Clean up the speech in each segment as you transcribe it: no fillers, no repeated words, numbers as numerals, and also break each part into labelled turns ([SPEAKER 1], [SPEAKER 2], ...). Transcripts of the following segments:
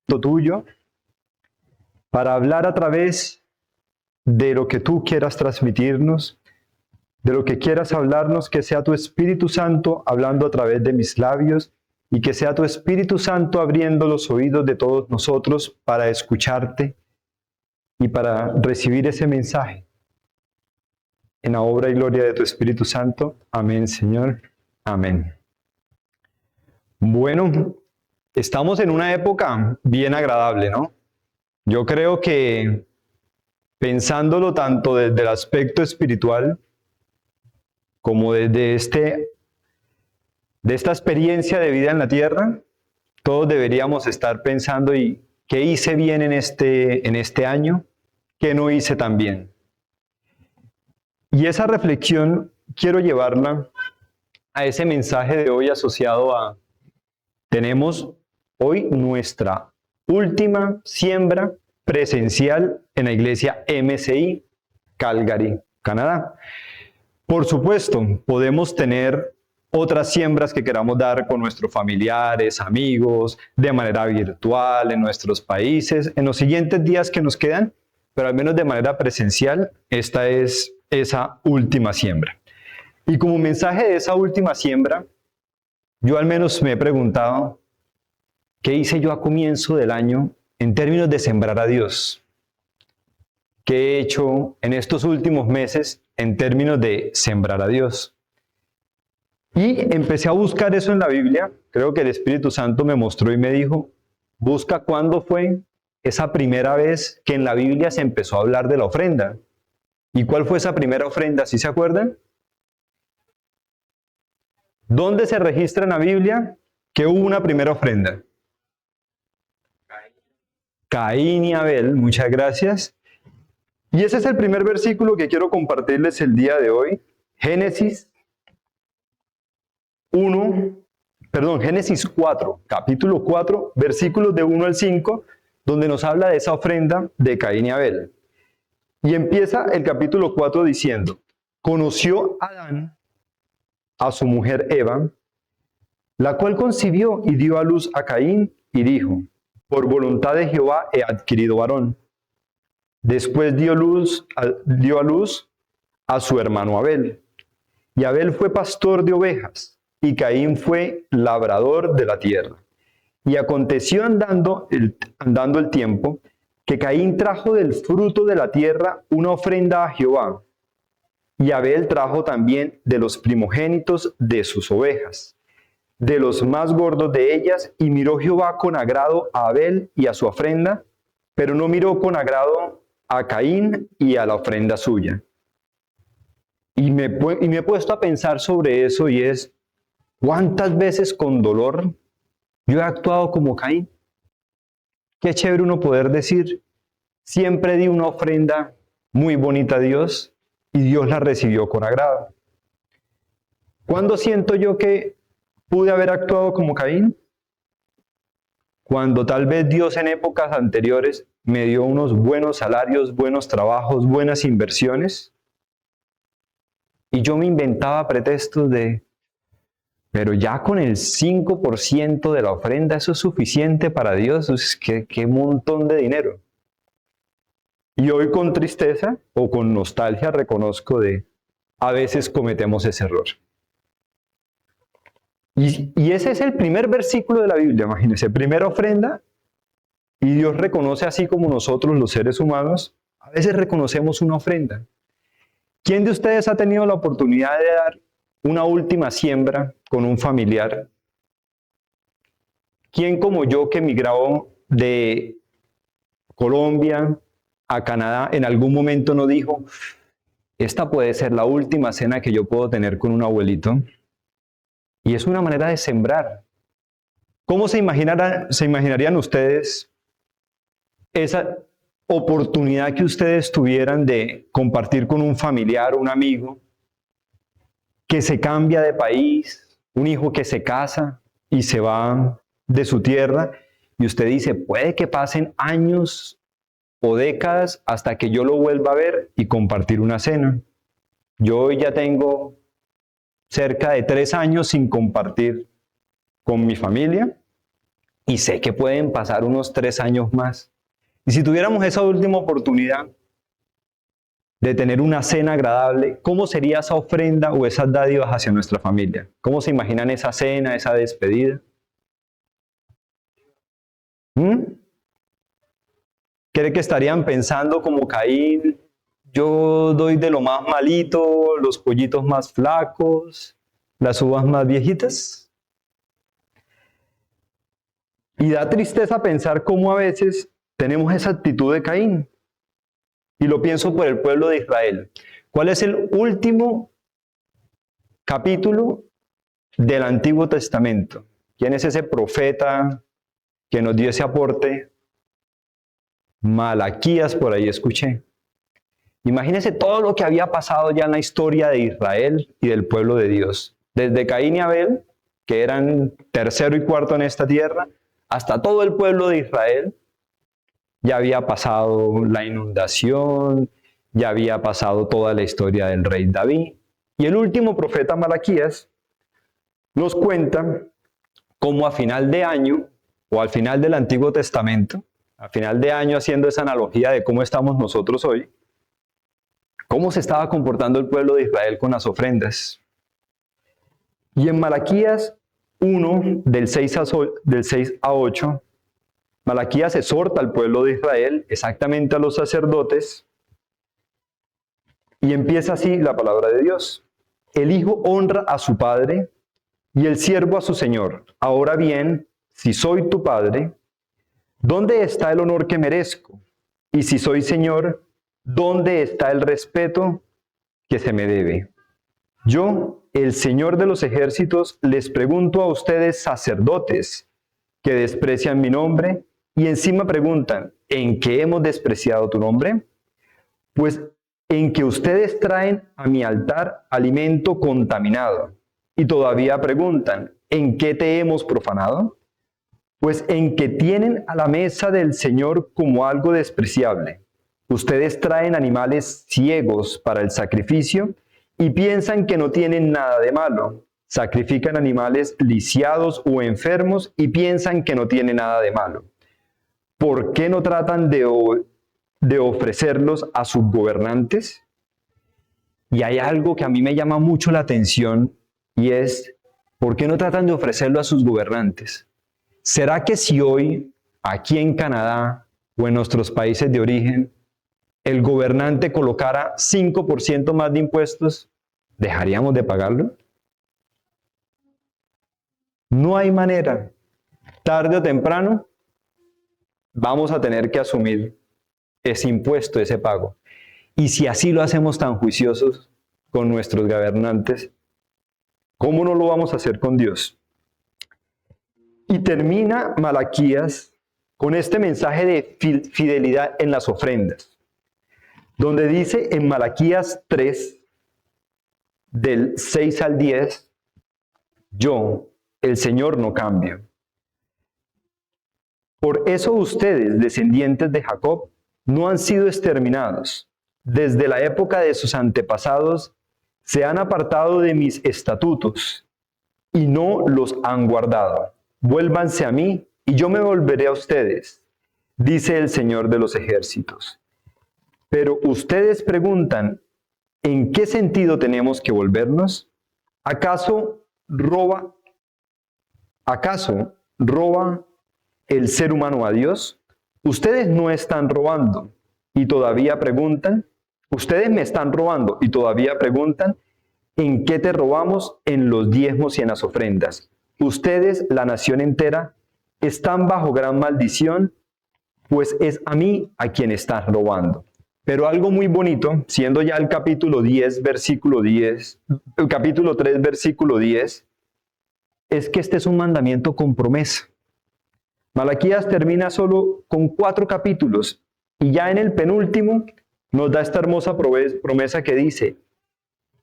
[SPEAKER 1] tuyo para hablar a través de lo que tú quieras transmitirnos, de lo que quieras hablarnos, que sea tu Espíritu Santo hablando a través de mis labios y que sea tu Espíritu Santo abriendo los oídos de todos nosotros para escucharte y para recibir ese mensaje. En la obra y gloria de tu Espíritu Santo. Amén, Señor. Amén. Bueno, estamos en una época bien agradable, ¿no? Yo creo que pensándolo tanto desde el aspecto espiritual como desde de esta experiencia de vida en la tierra, todos deberíamos estar pensando, ¿y qué hice bien en este año? ¿Qué no hice tan bien? Y esa reflexión quiero llevarla a ese mensaje de hoy asociado a, tenemos hoy nuestra última siembra presencial en la iglesia MCI, Calgary, Canadá. Por supuesto, podemos tener otras siembras que queramos dar con nuestros familiares, amigos, de manera virtual, en nuestros países, en los siguientes días que nos quedan, pero al menos de manera presencial, esta es esa última siembra. Y como mensaje de esa última siembra, yo al menos me he preguntado, ¿qué hice yo a comienzo del año en términos de sembrar a Dios? ¿Qué he hecho en estos últimos meses en términos de sembrar a Dios? Y empecé a buscar eso en la Biblia. Creo que el Espíritu Santo me mostró y me dijo, busca cuándo fue esa primera vez que en la Biblia se empezó a hablar de la ofrenda. ¿Y cuál fue esa primera ofrenda? ¿Sí se acuerdan? ¿Dónde se registra en la Biblia que hubo una primera ofrenda? Caín y Abel, muchas gracias. Y ese es el primer versículo que quiero compartirles el día de hoy. Génesis 4, capítulo 4, versículos de 1 al 5, donde nos habla de esa ofrenda de Caín y Abel. Y empieza el capítulo 4 diciendo, conoció Adán a su mujer Eva, la cual concibió y dio a luz a Caín y dijo, por voluntad de Jehová he adquirido varón. Después dio a luz a su hermano Abel. Y Abel fue pastor de ovejas, y Caín fue labrador de la tierra. Y aconteció andando el tiempo, que Caín trajo del fruto de la tierra una ofrenda a Jehová. Y Abel trajo también de los primogénitos de sus ovejas, de los más gordos de ellas, y miró Jehová con agrado a Abel y a su ofrenda, pero no miró con agrado a Caín y a la ofrenda suya. Y me he puesto a pensar sobre eso y es, ¿cuántas veces con dolor yo he actuado como Caín? Qué chévere uno poder decir, siempre di una ofrenda muy bonita a Dios y Dios la recibió con agrado. ¿Cuándo siento yo que pude haber actuado como Caín? Cuando tal vez Dios en épocas anteriores me dio unos buenos salarios, buenos trabajos, buenas inversiones, y yo me inventaba pretextos de, pero ya con el 5% de la ofrenda, eso es suficiente para Dios, qué montón de dinero. Y hoy con tristeza o con nostalgia reconozco de, a veces cometemos ese error. Y ese es el primer versículo de la Biblia, imagínense, primera ofrenda, y Dios reconoce así como nosotros los seres humanos, a veces reconocemos una ofrenda. ¿Quién de ustedes ha tenido la oportunidad de dar una última siembra con un familiar? ¿Quién como yo que emigró de Colombia a Canadá en algún momento no dijo, esta puede ser la última cena que yo puedo tener con un abuelito? Y es una manera de sembrar. ¿Cómo se imaginarían ustedes esa oportunidad que ustedes tuvieran de compartir con un familiar o un amigo que se cambia de país, un hijo que se casa y se va de su tierra, y usted dice, puede que pasen años o décadas hasta que yo lo vuelva a ver y compartir una cena? Yo hoy ya tengo cerca de 3 años sin compartir con mi familia, y sé que pueden pasar unos 3 años más. Y si tuviéramos esa última oportunidad de tener una cena agradable, ¿cómo sería esa ofrenda o esas dádivas hacia nuestra familia? ¿Cómo se imaginan esa cena, esa despedida? ¿Cree que estarían pensando como Caín? Yo doy de lo más malito, los pollitos más flacos, las uvas más viejitas. Y da tristeza pensar cómo a veces tenemos esa actitud de Caín. Y lo pienso por el pueblo de Israel. ¿Cuál es el último capítulo del Antiguo Testamento? ¿Quién es ese profeta que nos dio ese aporte? Malaquías, por ahí escuché. Imagínense todo lo que había pasado ya en la historia de Israel y del pueblo de Dios. Desde Caín y Abel, que eran tercero y cuarto en esta tierra, hasta todo el pueblo de Israel. Ya había pasado la inundación, ya había pasado toda la historia del rey David. Y el último profeta Malaquías nos cuenta cómo a final de año, o al final del Antiguo Testamento, a final de año haciendo esa analogía de cómo estamos nosotros hoy, cómo se estaba comportando el pueblo de Israel con las ofrendas. Y en Malaquías 1, del 6 a 8, Malaquías exhorta al pueblo de Israel, exactamente a los sacerdotes, y empieza así la palabra de Dios. El hijo honra a su padre y el siervo a su señor. Ahora bien, si soy tu padre, ¿dónde está el honor que merezco? Y si soy señor, ¿dónde está el respeto que se me debe? Yo, el Señor de los ejércitos, les pregunto a ustedes sacerdotes que desprecian mi nombre y encima preguntan, ¿en qué hemos despreciado tu nombre? Pues en que ustedes traen a mi altar alimento contaminado y todavía preguntan, ¿en qué te hemos profanado? Pues en que tienen a la mesa del Señor como algo despreciable. Ustedes traen animales ciegos para el sacrificio y piensan que no tienen nada de malo. Sacrifican animales lisiados o enfermos y piensan que no tiene nada de malo. ¿Por qué no tratan de ofrecerlos a sus gobernantes? Y hay algo que a mí me llama mucho la atención y es, ¿por qué no tratan de ofrecerlo a sus gobernantes? ¿Será que si hoy, aquí en Canadá o en nuestros países de origen, el gobernante colocara 5% más de impuestos, dejaríamos de pagarlo? No hay manera. Tarde o temprano, vamos a tener que asumir ese impuesto, ese pago. Y si así lo hacemos tan juiciosos con nuestros gobernantes, ¿cómo no lo vamos a hacer con Dios? Y termina Malaquías con este mensaje de fidelidad en las ofrendas, donde dice en Malaquías 3, del 6 al 10, yo, el Señor, no cambio. Por eso ustedes, descendientes de Jacob, no han sido exterminados. Desde la época de sus antepasados se han apartado de mis estatutos y no los han guardado. Vuélvanse a mí y yo me volveré a ustedes, dice el Señor de los ejércitos. Pero ustedes preguntan, ¿en qué sentido tenemos que volvernos? ¿Acaso roba el ser humano a Dios? Ustedes no están robando y todavía preguntan, ustedes me están robando y todavía preguntan, ¿en qué te robamos? En los diezmos y en las ofrendas. Ustedes, la nación entera, están bajo gran maldición, pues es a mí a quien están robando. Pero algo muy bonito, siendo ya el capítulo 10, versículo 10, el capítulo 3, versículo 10, es que este es un mandamiento con promesa. Malaquías termina solo con 4 capítulos y ya en el penúltimo nos da esta hermosa promesa que dice,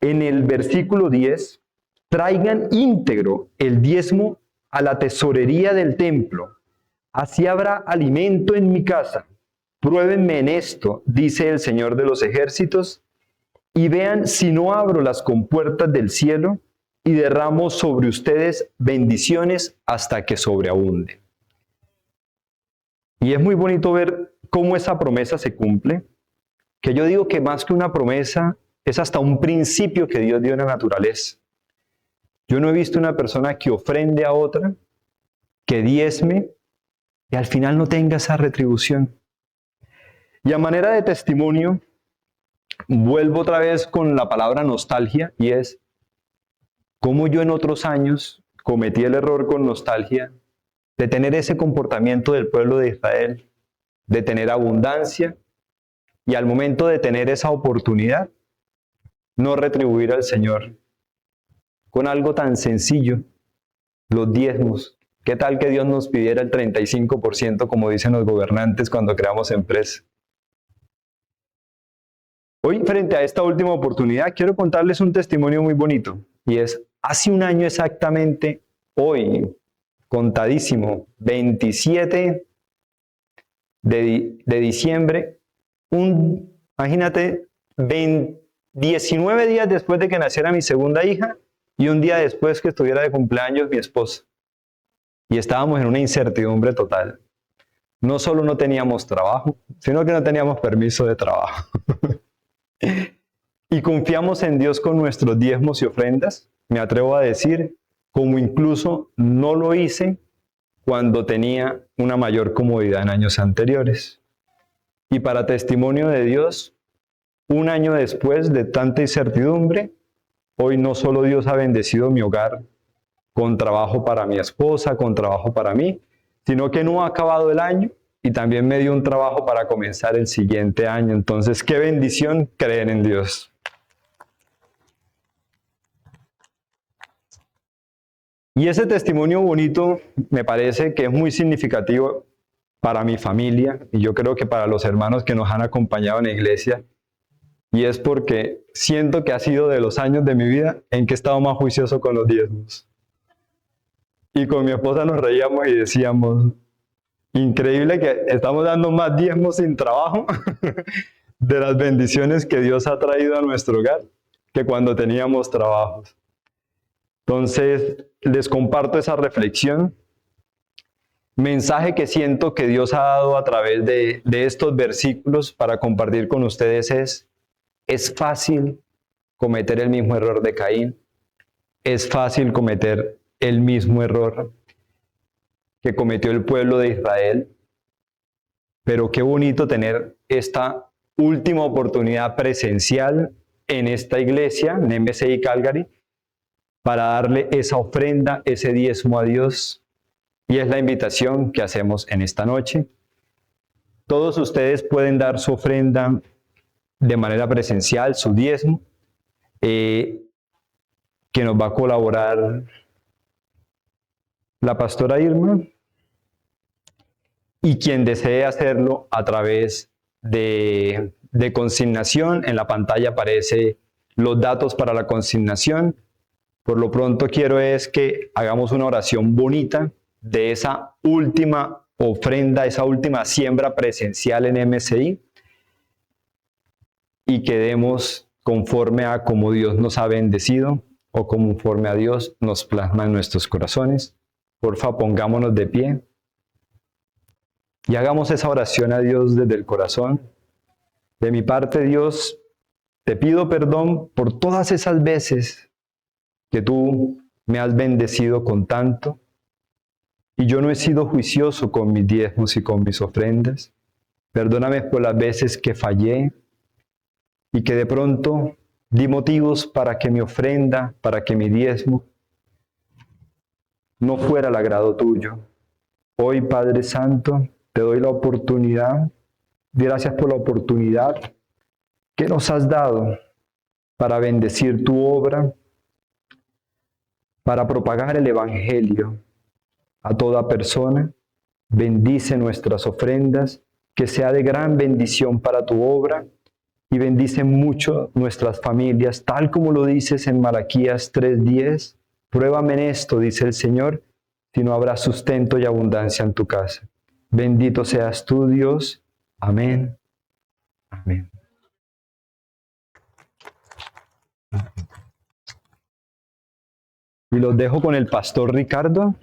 [SPEAKER 1] en el versículo 10, traigan íntegro el diezmo a la tesorería del templo, así habrá alimento en mi casa. Pruébenme en esto, dice el Señor de los ejércitos, y vean si no abro las compuertas del cielo y derramo sobre ustedes bendiciones hasta que sobreabunde. Y es muy bonito ver cómo esa promesa se cumple, que yo digo que más que una promesa, es hasta un principio que Dios dio en la naturaleza. Yo no he visto una persona que ofrende a otra, que diezme, y al final no tenga esa retribución. Y a manera de testimonio, vuelvo otra vez con la palabra nostalgia, y es cómo yo en otros años cometí el error con nostalgia de tener ese comportamiento del pueblo de Israel, de tener abundancia, y al momento de tener esa oportunidad, no retribuir al Señor con algo tan sencillo, los diezmos. ¿Qué tal que Dios nos pidiera el 35%, como dicen los gobernantes cuando creamos empresas? Hoy, frente a esta última oportunidad, quiero contarles un testimonio muy bonito. Y es, hace un año exactamente, hoy, contadísimo, 27 de diciembre, imagínate, 19 días después de que naciera mi segunda hija y un día después que estuviera de cumpleaños mi esposa. Y estábamos en una incertidumbre total. No solo no teníamos trabajo, sino que no teníamos permiso de trabajo. Y confiamos en Dios con nuestros diezmos y ofrendas, me atrevo a decir, como incluso no lo hice cuando tenía una mayor comodidad en años anteriores. Y para testimonio de Dios, un año después de tanta incertidumbre, hoy no solo Dios ha bendecido mi hogar con trabajo para mi esposa, con trabajo para mí, sino que no ha acabado el año y también me dio un trabajo para comenzar el siguiente año. Entonces, qué bendición creer en Dios. Y ese testimonio bonito me parece que es muy significativo para mi familia y yo creo que para los hermanos que nos han acompañado en la iglesia. Y es porque siento que ha sido de los años de mi vida en que he estado más juicioso con los diezmos. Y con mi esposa nos reíamos y decíamos, increíble que estamos dando más diezmos sin trabajo de las bendiciones que Dios ha traído a nuestro hogar que cuando teníamos trabajos. Entonces, les comparto esa reflexión. Mensaje que siento que Dios ha dado a través de estos versículos para compartir con ustedes es fácil cometer el mismo error de Caín. Es fácil cometer el mismo error que cometió el pueblo de Israel. Pero qué bonito tener esta última oportunidad presencial en esta iglesia, en MCI Calgary, para darle esa ofrenda, ese diezmo a Dios. Y es la invitación que hacemos en esta noche. Todos ustedes pueden dar su ofrenda de manera presencial, su diezmo, que nos va a colaborar la pastora Irma, y quien desee hacerlo a través de consignación. En la pantalla aparecen los datos para la consignación. Por lo pronto quiero es que hagamos una oración bonita de esa última ofrenda, esa última siembra presencial en MCI, y que demos conforme a como Dios nos ha bendecido o conforme a Dios nos plasma en nuestros corazones. Porfa, pongámonos de pie y hagamos esa oración a Dios desde el corazón. De mi parte, Dios, te pido perdón por todas esas veces que tú me has bendecido con tanto y yo no he sido juicioso con mis diezmos y con mis ofrendas. Perdóname por las veces que fallé y que de pronto di motivos para que mi ofrenda, para que mi diezmo no fuera al agrado tuyo. Hoy, Padre Santo, te doy la oportunidad, gracias por la oportunidad que nos has dado para bendecir tu obra, para propagar el Evangelio a toda persona. Bendice nuestras ofrendas, que sea de gran bendición para tu obra, y bendice mucho nuestras familias, tal como lo dices en Malaquías 3:10. Pruébame en esto, dice el Señor, si no habrá sustento y abundancia en tu casa. Bendito seas tú, Dios. Amén. Amén. Y los dejo con el pastor Ricardo.